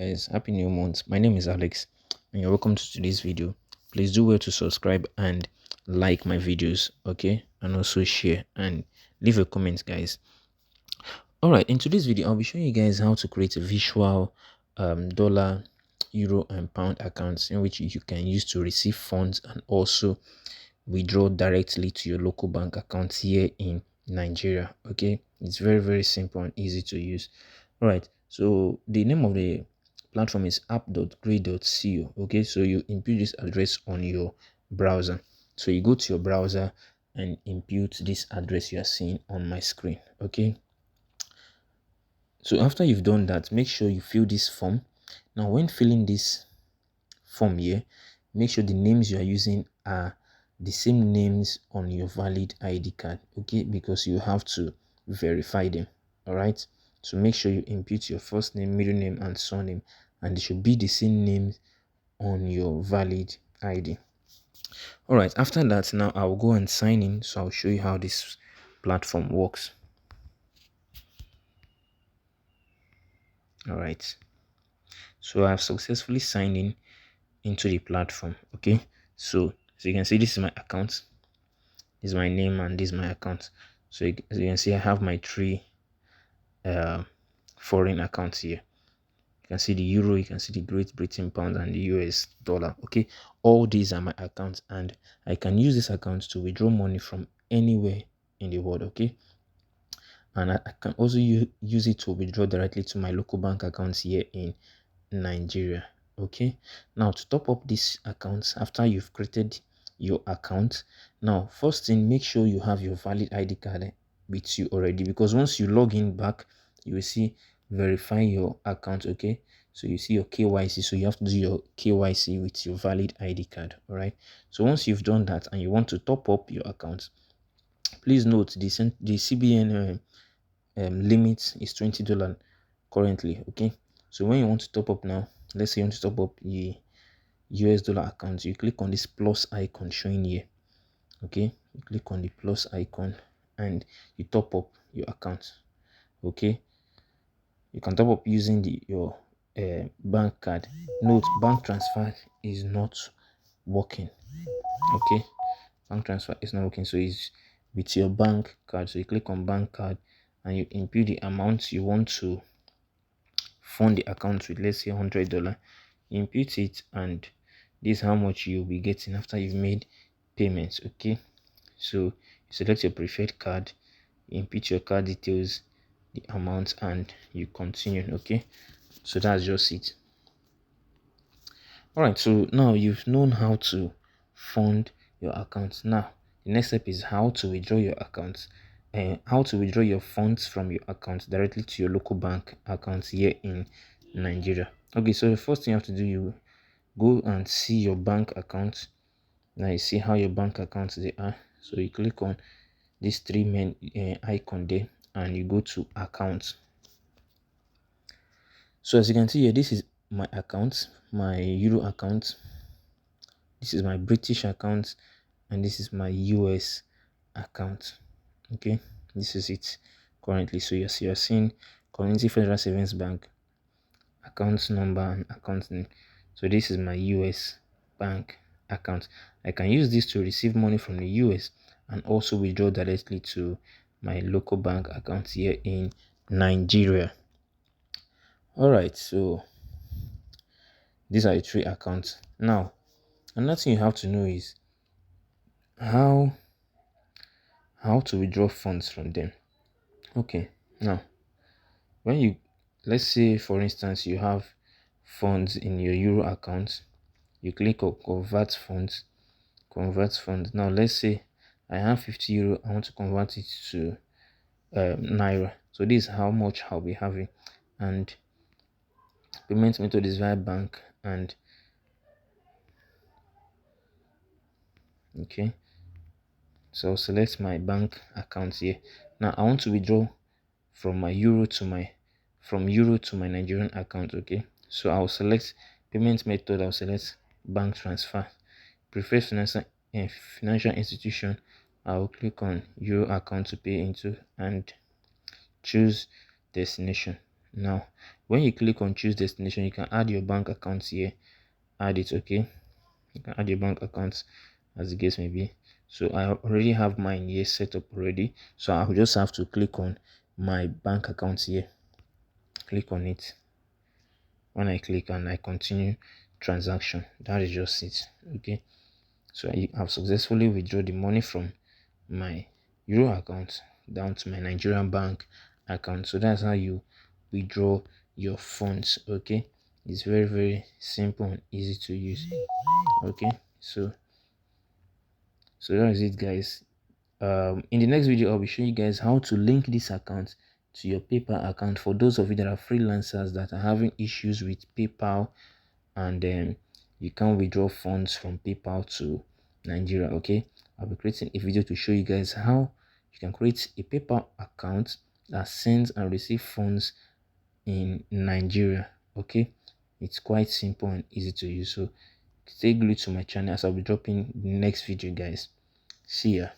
Guys, happy new month. My name is Alex and you're welcome to today's video. Please do well to subscribe and like my videos, okay, and also share and leave a comment, guys. All right, in today's video I'll be showing you guys how to create a visual dollar, euro and pound accounts in which you can use to receive funds and also withdraw directly to your local bank account here in Nigeria. Okay, it's very simple and easy to use. All right, so the name of the platform is app.grey.co. Okay, so you input this address on your browser. So you go to your browser and input this address you are seeing on my screen. Okay, so after you've done that, make sure you fill this form. Now when filling this form here, make sure the names you are using are the same names on your valid ID card, okay, because you have to verify them. All right, so make sure you input your first name, middle name and surname, and it should be the same names on your valid ID. All right, after that, now I'll go and sign in, so I'll show you how this platform works. All right, so I've successfully signed in into the platform. Okay, so as you can see, this is my account, this is my name, and this is my account. So as you can see, I have my three foreign accounts here. You can see the euro, you can see the Great Britain pound and the US dollar. Okay, all these are my accounts and I can use this account to withdraw money from anywhere in the world. Okay, and I can also use it to withdraw directly to my local bank accounts here in Nigeria. Okay, now to top up these accounts after you've created your account, now first thing, make sure you have your valid ID card with you already, because once you log in back, you will see verify your account. Okay, so you see your KYC, so you have to do your KYC with your valid ID card. All right, so once you've done that and you want to top up your account, please note the CBN limit is $20 currently. Okay, so when you want to top up now, let's say you want to top up the US dollar account, you click on this plus icon showing here. Okay, you click on the plus icon and you top up your account. Okay, you can top up using your bank card. Note, bank transfer is not working. Okay, bank transfer is not working, so it's with your bank card. So you click on bank card and you input the amount you want to fund the account with. Let's say $100. Input it and this is how much you'll be getting after you've made payments. Okay, so you select your preferred card, input your card details, the amount, and you continue. Okay, so that's just it. All right, so now you've known how to fund your account. Now the next step is how to withdraw your account and how to withdraw your funds from your account directly to your local bank account here in Nigeria. Okay, so the first thing you have to do, you go and see your bank account. Now you see how your bank accounts they are, so you click on these three main icon there and you go to accounts. So as you can see here, this is my account, my euro account, this is my British account, and this is my US account. Okay, this is it currently. So you're seeing Community Federal Savings Bank account number and account name. So this is my US bank account. I can use this to receive money from the US and also withdraw directly to my local bank account here in Nigeria. All right, so these are the three accounts. Now another thing you have to know is how to withdraw funds from them. Okay, now when you, let's say for instance you have funds in your euro account, you click on convert funds. Now let's say I have 50 euro, I want to convert it to naira. So this is how much I'll be having, and payment method is via bank. And okay, so I'll select my bank account here. Now I want to withdraw from my euro to my Nigerian account. Okay, so I'll select payment method, I'll select bank transfer. Preferred financial institution, I'll click on euro account to pay into and choose destination. Now when you click on choose destination, you can add your bank account here. Add it. Okay, you can add your bank account as the case may be. So I already have mine here set up already, so I will just have to click on my bank account here. Click on it. When I click and I continue transaction, that is just it. Okay, so I have successfully withdrawn the money from my euro account down to my Nigerian bank account. So that's how you withdraw your funds. Okay, it's very simple and easy to use. Okay, so that is it, guys. In the next video, I'll be showing you guys how to link this account to your PayPal account for those of you that are freelancers that are having issues with PayPal, and you can withdraw funds from PayPal to Nigeria. Okay, I'll be creating a video to show you guys how you can create a PayPal account that sends and receives funds in Nigeria. Okay, it's quite simple and easy to use, so stay glued to my channel as I'll be dropping the next video, guys. See ya.